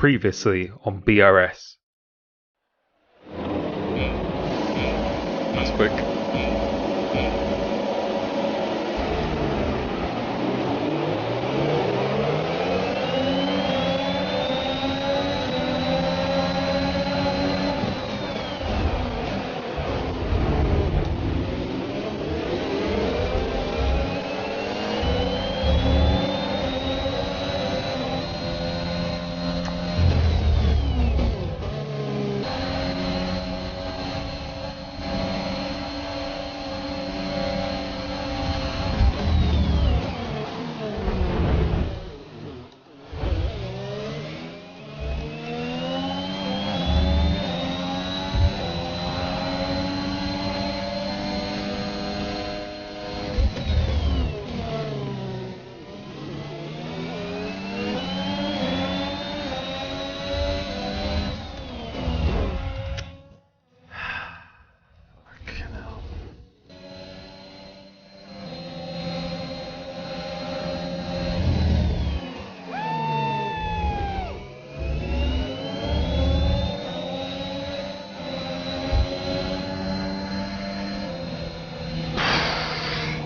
previously on BRS. That's quick.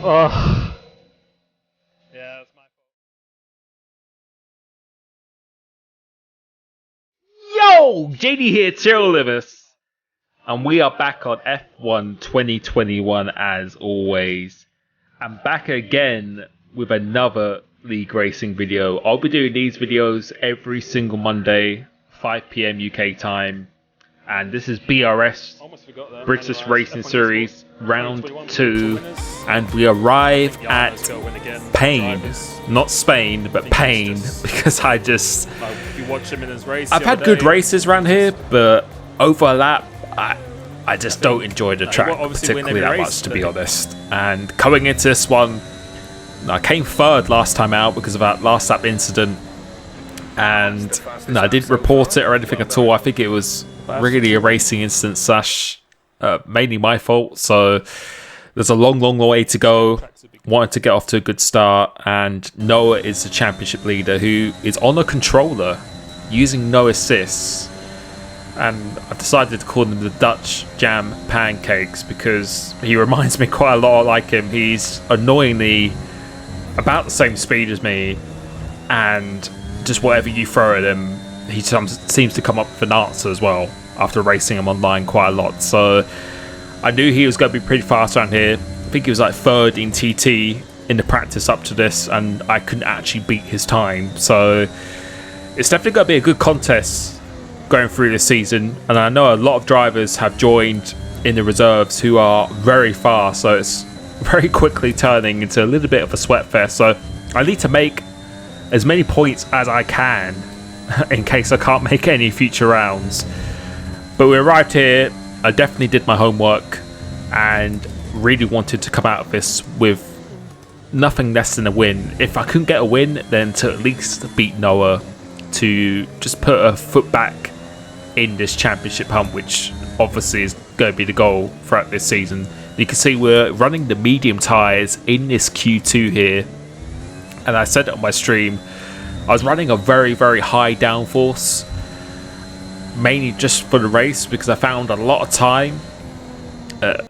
Oh. Yeah, that's my Yo! fault. JD here, Tyrrell Limitless. And we are back on F1 2021 as always. I'm back again with another league racing video. I'll be doing these videos every single Monday, 5 PM UK time. And this is BRS, British Racing Series, round 2. And we arrive at Pain. Not Spain, but Pain. Because I've had good races around here, but over a lap, I just don't enjoy the track particularly that much, to be honest. And coming into this one, I came third last time out because of that last lap incident. And no, I didn't report it or anything at all. I think it was really a racing incident slash mainly my fault. So there's a long way to go. Wanted to get off to a good start, and Noah is the championship leader who is on a controller using no assists. And I've decided to call him the Dutch Jam Pancakes because he reminds me quite a lot like him. He's annoyingly about the same speed as me, and just whatever you throw at him, he seems to come up with an answer as well after racing him online quite a lot. So I knew he was going to be pretty fast around here. I think he was like third in TT in the practice up to this, and I couldn't actually beat his time. So it's definitely going to be a good contest going through this season. And I know a lot of drivers have joined in the reserves who are very fast, so it's very quickly turning into a little bit of a sweat fest. So I need to make as many points as I can in case I can't make any future rounds. But we arrived here, I definitely did my homework and really wanted to come out of this with nothing less than a win. If I couldn't get a win, then to at least beat Noah, to just put a foot back in this championship hunt, which obviously is going to be the goal throughout this season. You can see we're running the medium tyres in this Q2 here. And I said it on my stream, I was running a very high downforce, mainly just for the race, because I found a lot of time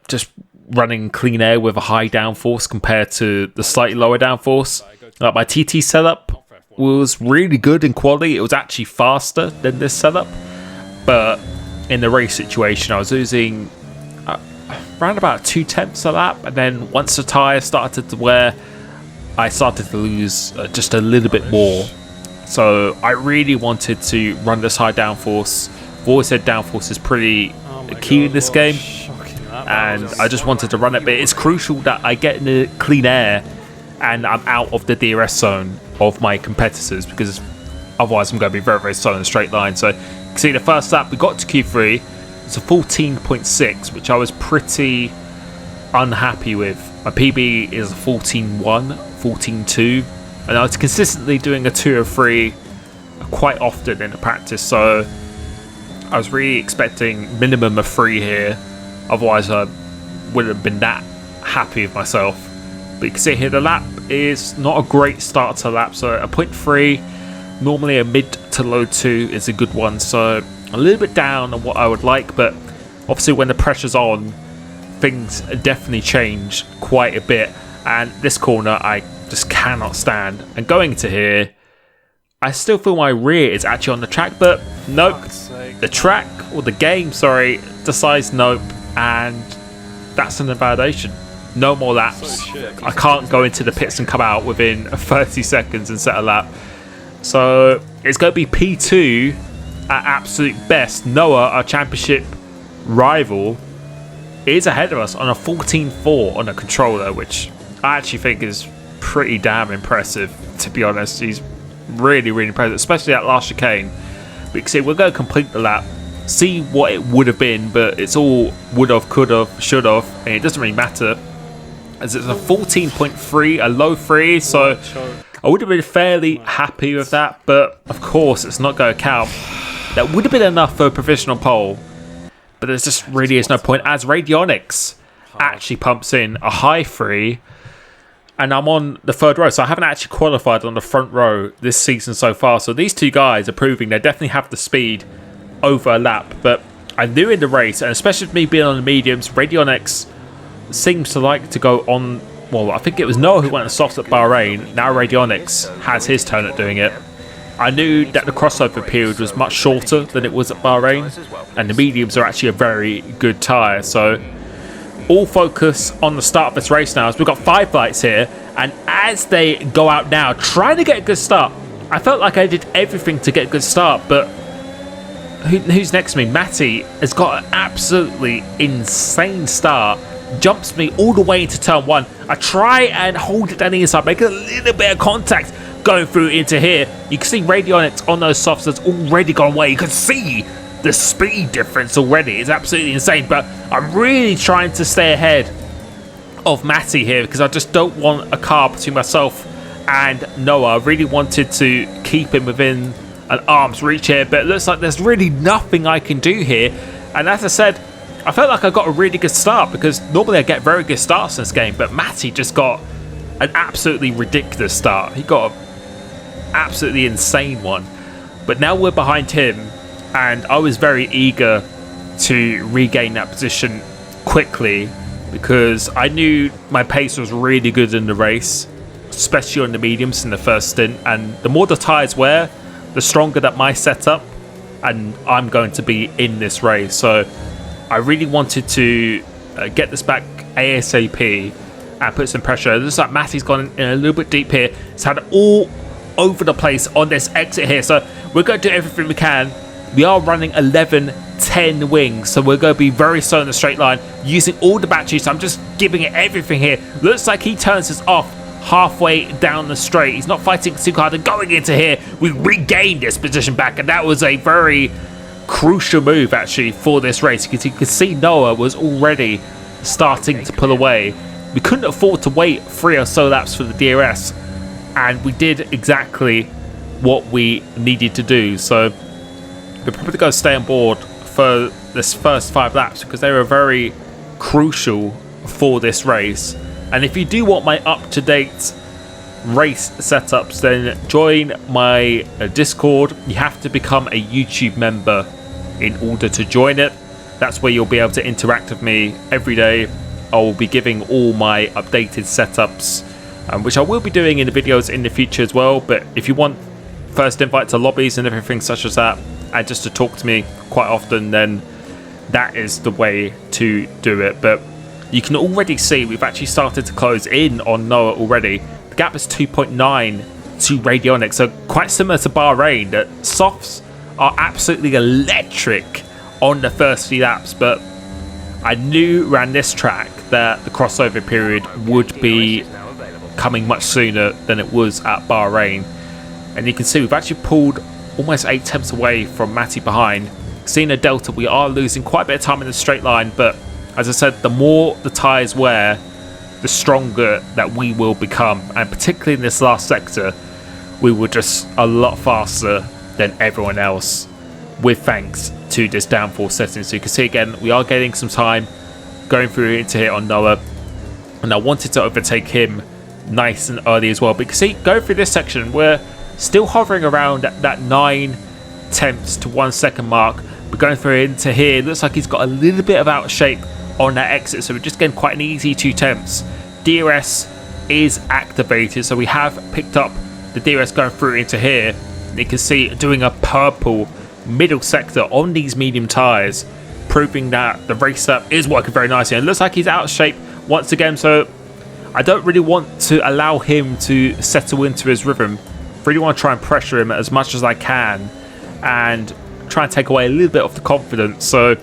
just running clean air with a high downforce compared to the slightly lower downforce. Like my TT setup was really good in quality. It was actually faster than this setup, but in the race situation I was losing around about 2/10 a lap, and then once the tyre started to wear, I started to lose just a little bit more. So I really wanted to run this high downforce. I've always said downforce is pretty key in this game, and I just wanted to run it. But it's crucial that I get in the clean air and I'm out of the DRS zone of my competitors, because otherwise I'm going to be very slow in a straight line. So you can see the first lap we got to Q3. It's a 14.6, which I was pretty unhappy with. My PB is a 14.1, 14.2, and I was consistently doing a 203 quite often in the practice, so I was really expecting minimum of 3 here. Otherwise I wouldn't have been that happy with myself. But you can see here the lap is not a great start to the lap, so a 0.3, normally a mid to low 2 is a good one, so a little bit down on what I would like, but obviously when the pressure's on, things definitely change quite a bit, and this corner I just cannot stand. And going to here, I still feel my rear is actually on the track, but nope, the track, or the game, sorry, decides nope, and that's an invalidation. No more laps. I can't go into the pits and come out within 30 seconds and set a lap. So it's going to be P2 at absolute best. Noah, our championship rival, is ahead of us on a 14.4 on a controller, which I actually think is pretty damn impressive, to be honest. He's really, really impressive, especially that last chicane. But you can see we're going to complete the lap, see what it would have been, but it's all would have, could have, should have, and it doesn't really matter, as it's a 14.3, a low 3, so I would have been fairly happy with that, but of course it's not going to count. That would have been enough for a provisional pole, but there just really is no point, as Radionics actually pumps in a high 3, and I'm on the third row, so I haven't actually qualified on the front row this season so far. So these two guys are proving they definitely have the speed over a lap, but I knew in the race, and especially with me being on the mediums, Radionics seems to like to go on. Well, I think it was Noah who went on softs at Bahrain. Now Radionics has his turn at doing it. I knew that the crossover period was much shorter than it was at Bahrain, and the mediums are actually a very good tyre. So all focus on the start of this race now, as we've got 5 lights here, and as they go out now, trying to get a good start. I felt like I did everything to get a good start, but who's next to me? Matty has got an absolutely insane start. Jumps me all the way into turn 1. I try and hold it down the inside, make a little bit of contact going through into here. You can see Radionics on those softs has already gone away. You can see the speed difference already. It's absolutely insane, but I'm really trying to stay ahead of Matty here because I just don't want a car between myself and Noah. I really wanted to keep him within an arm's reach here, but it looks like there's really nothing I can do here. And as I said, I felt like I got a really good start, because normally I get very good starts in this game, but Matty just got an absolutely ridiculous start. He got an absolutely insane one. But now we're behind him, and I was very eager to regain that position quickly, because I knew my pace was really good in the race, especially on the mediums in the first stint, and the more the tyres wear, the stronger that my setup, and I'm going to be in this race. So I really wanted to get this back ASAP and put some pressure. It looks like Matty's gone in a little bit deep here. It's had it all over the place on this exit here. So we're going to do everything we can. We are running 11-10 wings, so we're going to be very slow in the straight line, using all the batteries. So I'm just giving it everything here. Looks like he turns us off halfway down the straight. He's not fighting too hard, and going into here, we regained this position back, and that was a very crucial move actually for this race, because you could see Noah was already starting to pull away. We couldn't afford to wait 3 or so laps for the DRS, and we did exactly what we needed to do. So we're probably going to stay on board for this first 5 laps, because they were very crucial for this race. And if you do want my up-to-date race setups, then join my Discord. You have to become a YouTube member in order to join it. That's where you'll be able to interact with me every day. I will be giving all my updated setups, which I will be doing in the videos in the future as well. But if you want first invite to lobbies and everything such as that, and just to talk to me quite often, then that is the way to do it. But you can already see we've actually started to close in on Noah already. The gap is 2.9 to Radionics, so quite similar to Bahrain. The softs are absolutely electric on the first few laps, but I knew around this track that the crossover period would be coming much sooner than it was at Bahrain. And you can see we've actually pulled almost 8 tenths away from Matty behind. Seeing a delta, we are losing quite a bit of time in the straight line, but as I said, the more the tyres wear, the stronger that we will become, and particularly in this last sector, we were just a lot faster than everyone else, with thanks to this downforce setting. So you can see again, we are getting some time going through into here on Noah, and I wanted to overtake him nice and early as well. But you can see, going through this section, we're still hovering around that 9 tenths to 1 second mark. We're going through into here. Looks like he's got a little bit of out shape on that exit, so we're just getting quite an easy 2 tenths. DRS is activated, so we have picked up the DRS going through into here. And you can see doing a purple middle sector on these medium tyres, proving that the race up is working very nicely. And it looks like he's out of shape once again, so I don't really want to allow him to settle into his rhythm. Really want to try and pressure him as much as I can and try and take away a little bit of the confidence. So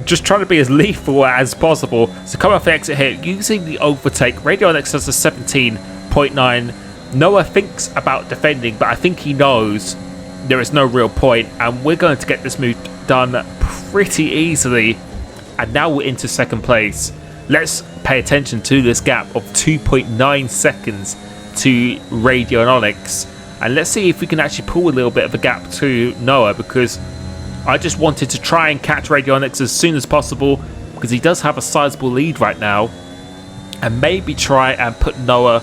just trying to be as lethal as possible. So coming off the exit here, using the overtake, Radionics does a 17.9. Noah thinks about defending, but I think he knows there is no real point, and we're going to get this move done pretty easily. And now we're into second place. Let's pay attention to this gap of 2.9 seconds to Radionics, and let's see if we can actually pull a little bit of a gap to Noah, because I just wanted to try and catch Radionics as soon as possible, because he does have a sizable lead right now, and maybe try and put Noah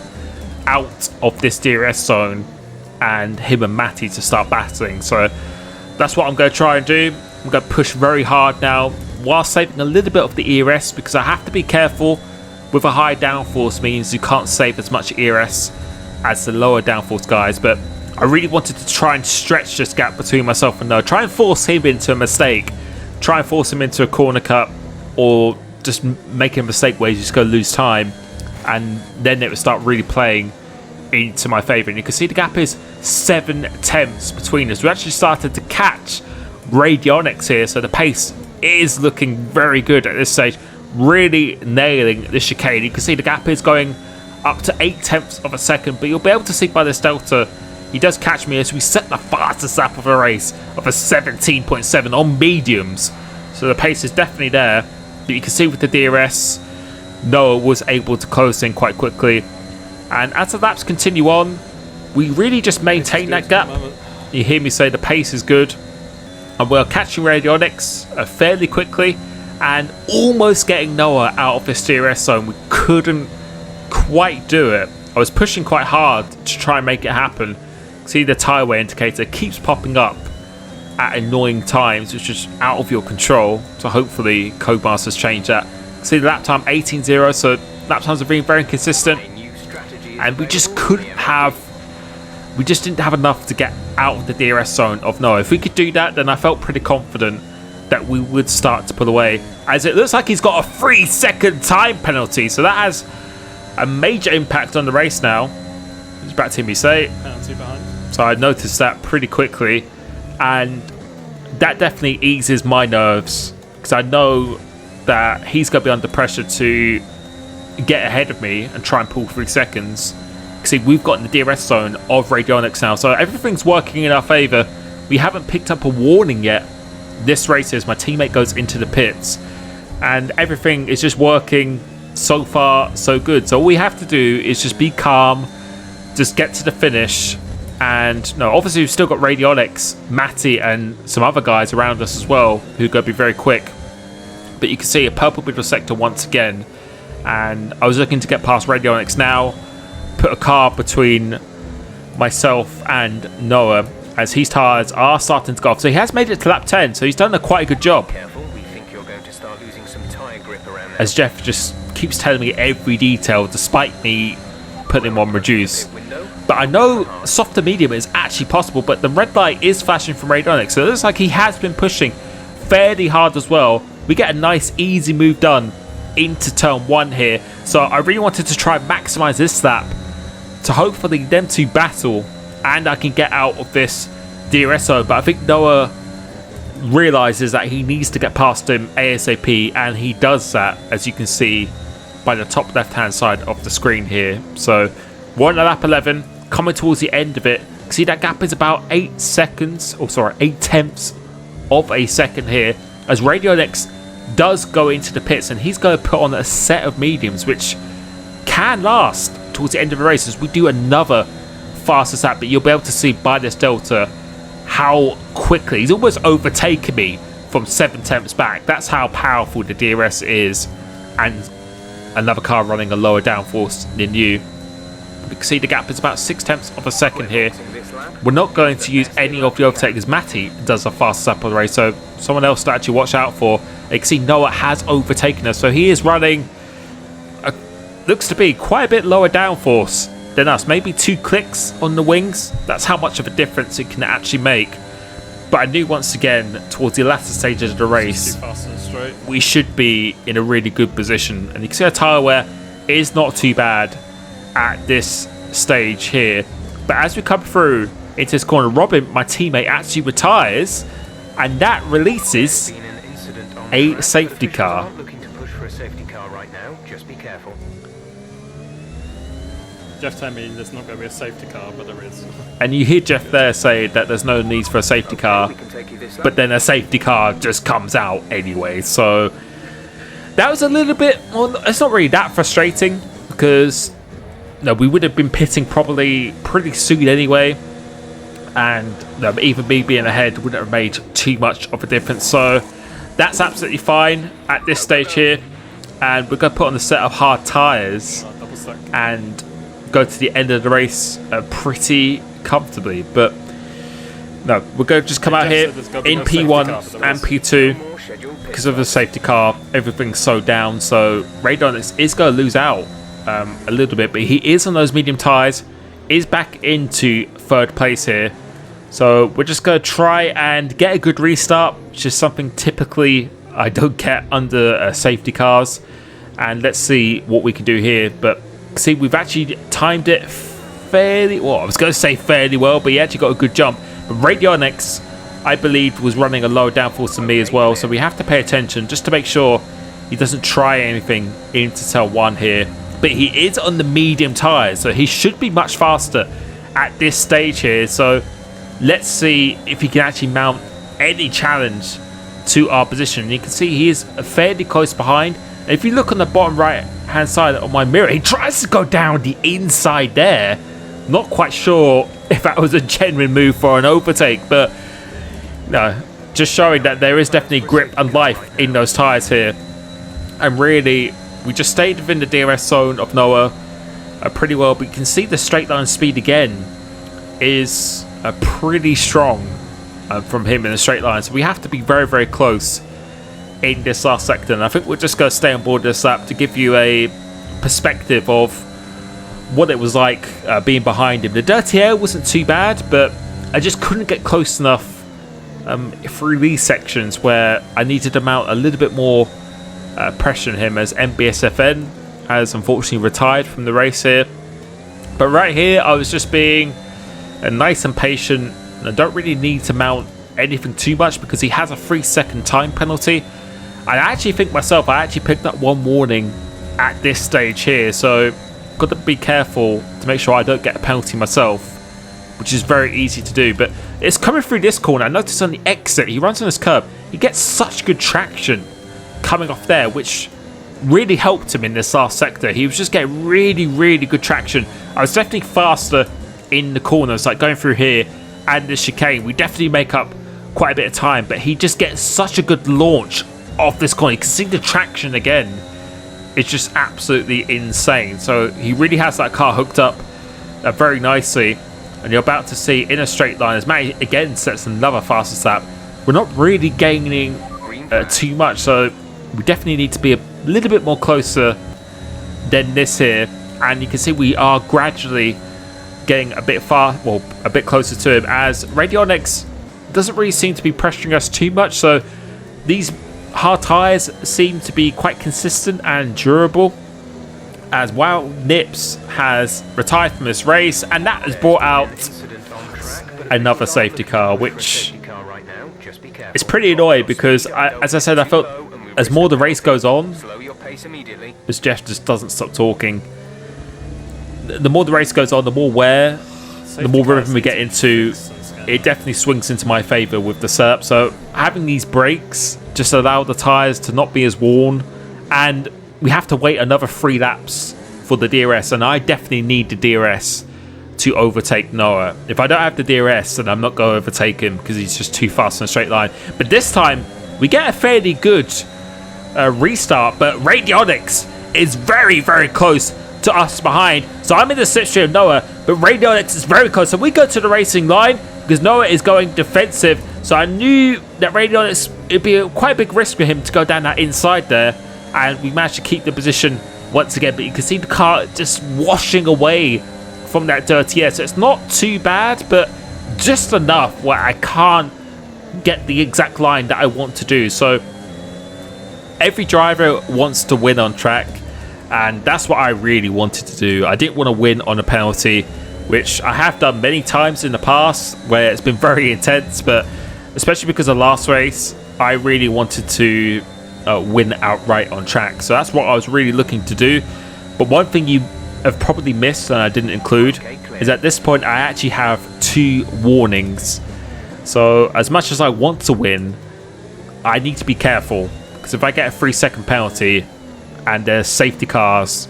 out of this DRS zone and him and Matty to start battling. So that's what I'm going to try and do. I'm going to push very hard now while saving a little bit of the ERS, because I have to be careful. With a high downforce means you can't save as much ERS as the lower downforce guys, but I really wanted to try and stretch this gap between myself and Noah. Try and force him into a mistake. Try and force him into a corner cut, or just make a mistake where he's just going to lose time, and then it would start really playing into my favour. And you can see the gap is 7 tenths between us. We actually started to catch Radionics here, so the pace is looking very good at this stage. Really nailing the chicane. You can see the gap is going up to 8 tenths of a second, but you'll be able to see by this delta he does catch me as we set the fastest lap of a race of a 17.7 on mediums. So the pace is definitely there, but you can see with the DRS Noah was able to close in quite quickly. And as the laps continue on, we really just maintain that gap. You hear me say the pace is good, and we're catching Radionics fairly quickly and almost getting Noah out of this DRS zone. We couldn't quite do it. I was pushing quite hard to try and make it happen. See, the tyre wear indicator keeps popping up at annoying times, which is out of your control. So hopefully Codemasters change that. See the lap time 18.0, so lap times are being very consistent. And we just didn't have enough to get out of the DRS zone of Noah. If we could do that, then I felt pretty confident that we would start to pull away. As it looks like he's got a 3-second time penalty, so that has a major impact on the race now. He's back to hear me say penalty behind. So I noticed that pretty quickly, and that definitely eases my nerves, because I know that he's going to be under pressure to get ahead of me and try and pull 3 seconds. See, we've got in the DRS zone of Radionics now, so everything's working in our favour. We haven't picked up a warning yet this race as my teammate goes into the pits, and everything is just working so far so good. So all we have to do is just be calm, just get to the finish. And no, obviously we've still got Radionics, Matty and some other guys around us as well who are going to be very quick. But you can see a purple middle sector once again, and I was looking to get past Radionics now, put a car between myself and Noah as his tyres are starting to go off. So he has made it to lap 10, so he's done quite a good job. We think you're going to start losing some tyre grip around as Jeff just keeps telling me every detail despite me putting him on reduce. But I know soft to medium is actually possible, but the red light is flashing from Radionics, so it looks like he has been pushing fairly hard as well. We get a nice easy move done into turn 1 here, so I really wanted to try and maximise this lap to hopefully them two battle and I can get out of this DRS zone. But I think Noah realises that he needs to get past him ASAP, and he does that, as you can see by the top left hand side of the screen here. So we're on lap 11, coming towards the end of it. See, that gap is about 8 tenths of a second here, as Radionics does go into the pits, and he's going to put on a set of mediums which can last towards the end of the race as we do another fastest lap. But you'll be able to see by this delta how quickly he's almost overtaken me from 7 tenths back. That's how powerful the DRS is, and another car running a lower downforce than you You can see the gap is about 0.6 of a second here. We're not going to use any of the overtake as Matty does a fast lap of the race, so someone else to actually watch out for. You can see Noah has overtaken us, so he is running looks to be quite a bit lower downforce than us. Maybe 2 clicks on the wings. That's how much of a difference it can actually make. But I knew once again, towards the latter stages of the race, we should be in a really good position. And you can see our tyre wear is not too bad at this stage here. But as we come through into this corner, Robin, my teammate, actually retires, and that releases a safety car. Jeff told me there's not going to be a safety car, but there is. And you hear Jeff there say that there's no need for a safety car, but then a safety car just comes out anyway. So that was a little bit, well, it's not really that frustrating because no, we would have been pitting probably pretty soon anyway. And even me being ahead wouldn't have made too much of a difference. So that's absolutely fine at this stage here. And we're going to put on the set of hard tyres and go to the end of the race pretty comfortably. But no, we're going to just come out here in P1 and P2 because of the safety car. Everything's so down, so Radonix is going to lose out a little bit, but he is on those medium tyres, is back into 3rd place here. So we're just going to try and get a good restart, which is something typically I don't get under safety cars. And let's see what we can do here. But see, we've actually timed it fairly well. I was going to say fairly well, but he actually got a good jump. Radionix, I believe, was running a lower downforce than me as well, so we have to pay attention just to make sure he doesn't try anything into cell 1 here. But he is on the medium tyres, so he should be much faster at this stage here. So let's see if he can actually mount any challenge to our position. And you can see he is fairly close behind. And if you look on the bottom right hand side of my mirror, he tries to go down the inside there. Not quite sure if that was a genuine move for an overtake, but no, just showing that there is definitely grip and life in those tyres here. And really, we just stayed within the DRS zone of Noah pretty well, but you can see the straight line speed again is pretty strong from him in the straight line. So we have to be very, very close in this last sector. And I think we're just going to stay on board this lap to give you a perspective of what it was like being behind him. The dirty air wasn't too bad, but I just couldn't get close enough through these sections where I needed to mount a little bit more pressure on him, as MBSFN has unfortunately retired from the race here. But right here, I was just being nice and patient. And I don't really need to mount anything too much because he has a 3-second time penalty. I actually think myself, I actually picked up 1 warning at this stage here, so got to be careful to make sure I don't get a penalty myself, which is very easy to do. But it's coming through this corner. I noticed on the exit, he runs on this curb. He gets such good traction coming off there, which really helped him in this last sector. He was just getting really, really good traction. I was definitely faster in the corners, like going through here and the chicane. We definitely make up quite a bit of time, but he just gets such a good launch off this corner. You can see the traction again. It's just absolutely insane. So he really has that car hooked up very nicely. And you're about to see in a straight line as Matty again sets another fastest lap. We're not really gaining too much, so we definitely need to be a little bit more closer than this here. And you can see we are gradually getting a bit a bit closer to him, as Radionix doesn't really seem to be pressuring us too much. So these hard tyres seem to be quite consistent and durable, as Wild Nips has retired from this race, and that has brought out another safety car, which is pretty annoying because, as I said, I felt as more the race goes on, as Jeff just doesn't stop talking, the more the race goes on, the more wear, the more rhythm we get into, it definitely swings into my favour with the setup. So having these brakes just allow the tyres to not be as worn, and we have to wait another 3 laps for the DRS, and I definitely need the DRS to overtake Noah. If I don't have the DRS, then I'm not going to overtake him because he's just too fast in a straight line. But this time, we get a fairly good restart, but Radionix is very, very close to us behind. So I'm in the slipstream of Noah, but Radionix is very close. So we go to the racing line because Noah is going defensive. So I knew that Radionix, it'd be quite a big risk for him to go down that inside there. And we managed to keep the position once again. But you can see the car just washing away from that dirty air. So it's not too bad, but just enough where I can't get the exact line that I want to do. So every driver wants to win on track, and that's what I really wanted to do. I didn't want to win on a penalty, which I have done many times in the past where it's been very intense, but especially because of last race, I really wanted to win outright on track. So that's what I was really looking to do. But one thing you have probably missed and I didn't include is at this point I actually have 2 warnings. So as much as I want to win, I need to be careful, because if I get a 3-second penalty and there's safety cars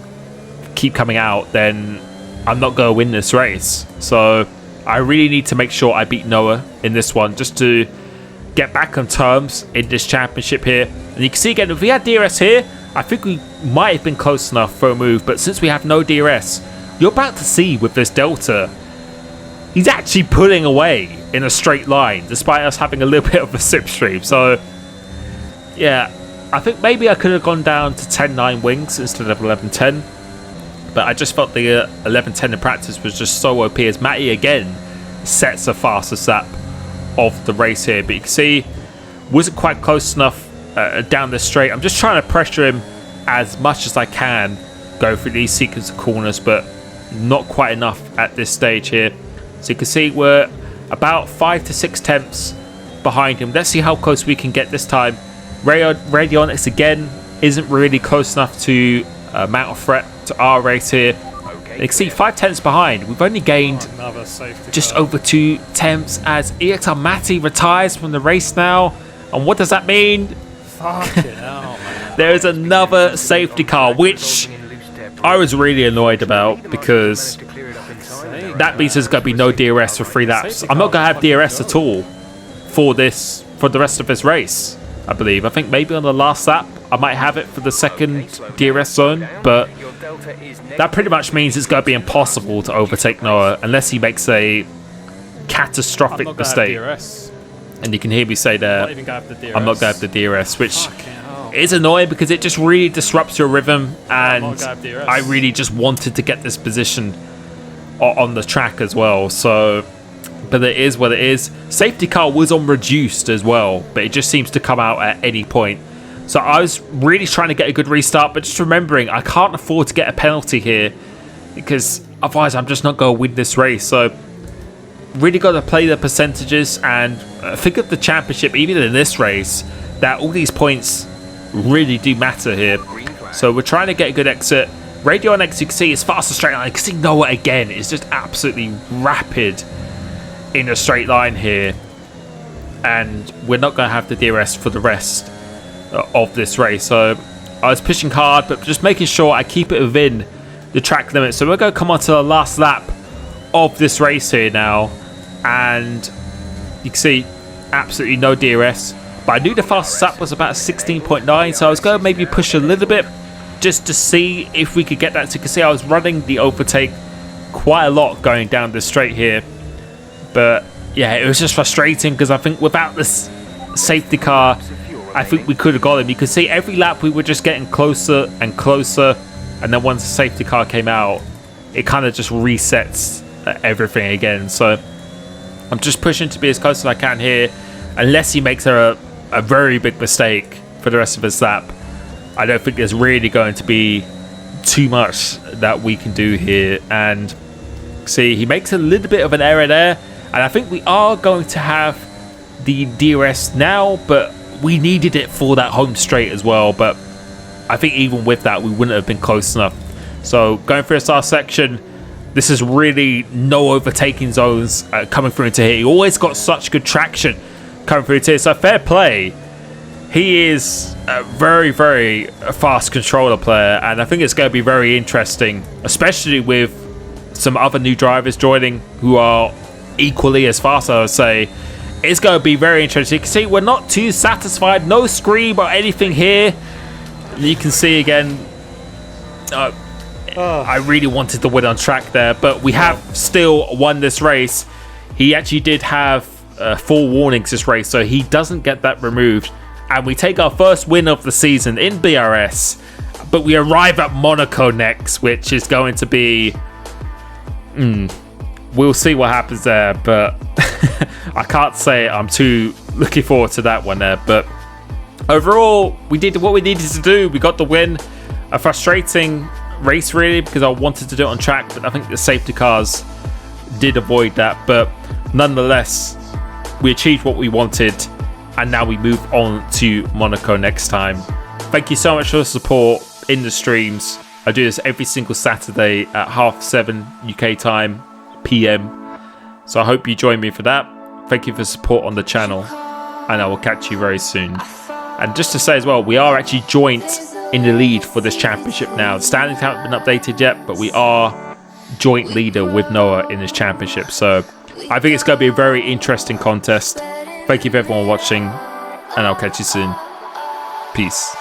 keep coming out, then I'm not going to win this race. So I really need to make sure I beat Noah in this one, just to get back on terms in this championship here. And you can see again, if we had DRS here, I think we might have been close enough for a move. But since we have no DRS, you're about to see with this Delta, he's actually pulling away in a straight line, despite us having a little bit of a slipstream. So yeah, I think maybe I could have gone down to 10.9 wings instead of 11.10. But I just felt the 11.10 in practice was just so OP, as Matty again sets the fastest lap of the race here. But you can see, wasn't quite close enough down the straight. I'm just trying to pressure him as much as I can, go through these sequence of corners, but not quite enough at this stage here. So you can see we're about 5 to 6 tenths behind him. Let's see how close we can get this time. Radionix again isn't really close enough to mount a threat to our race here. You can see 5 tenths behind. We've only gained just over 2 tenths as EXR Matty retires from the race now. And what does that mean? Fucking hell, man. There is another safety car, which I was really annoyed about, because that means there's going to be no DRS for 3 laps. I'm not going to have DRS at all for the rest of this race, I believe. I think maybe on the last lap I might have it for the second DRS zone, but that pretty much means it's going to be impossible to overtake Noah unless he makes a catastrophic mistake. And you can hear me say there, I'm not going to have the DRS, which is annoying because it just really disrupts your rhythm, and I really just wanted to get this position on the track as well. So, but it is what it is. Safety car was on reduced as well, but it just seems to come out at any point. So I was really trying to get a good restart, but just remembering I can't afford to get a penalty here, because otherwise I'm just not going to win this race. So really got to play the percentages and think of the championship, even in this race, that all these points really do matter here. So we're trying to get a good exit. Radionix, you can see, is fast and straight line. You can see Noah again is just absolutely rapid in a straight line here, and we're not going to have the DRS for the rest of this race. So I was pushing hard, but just making sure I keep it within the track limit. So we're going to come on to the last lap of this race here now, and you can see absolutely no DRS, but I knew the fastest lap was about 16.9, so I was going to maybe push a little bit just to see if we could get that. So you can see I was running the overtake quite a lot going down the straight here, but yeah, it was just frustrating because I think without this safety car, I think we could have got him. You could see every lap we were just getting closer and closer, and then once the safety car came out, it kind of just resets everything again. So I'm just pushing to be as close as I can here, unless he makes a very big mistake for the rest of his lap. I don't think there's really going to be too much that we can do here. And see, he makes a little bit of an error there, and I think we are going to have the DRS now, but we needed it for that home straight as well. But I think even with that, we wouldn't have been close enough. So going through this last section, this is really no overtaking zones coming through into here. He always got such good traction coming through into here. So fair play. He is a very, very fast controller player, and I think it's going to be very interesting, especially with some other new drivers joining who are equally as fast, I would say. It's going to be very interesting. You can see we're not too satisfied. No scream or anything here. You can see again, I really wanted to win on track there, but we have still won this race. He actually did have 4 warnings this race, so he doesn't get that removed. And we take our first win of the season in BRS, but we arrive at Monaco next, which is going to be... we'll see what happens there, but I can't say I'm too looking forward to that one there. But overall, we did what we needed to do. We got the win. A frustrating race, really, because I wanted to do it on track, but I think the safety cars did avoid that. But nonetheless, we achieved what we wanted, and now we move on to Monaco next time. Thank you so much for the support in the streams. I do this every single Saturday at 7:30 UK time, PM. So I hope you join me for that. Thank you for support on the channel, and I will catch you very soon. And just to say as well, we are actually joint in the lead for this championship now. The standings haven't been updated yet, but we are joint leader with Noah in this championship. So I think it's going to be a very interesting contest. Thank you for everyone watching, and I'll catch you soon. Peace.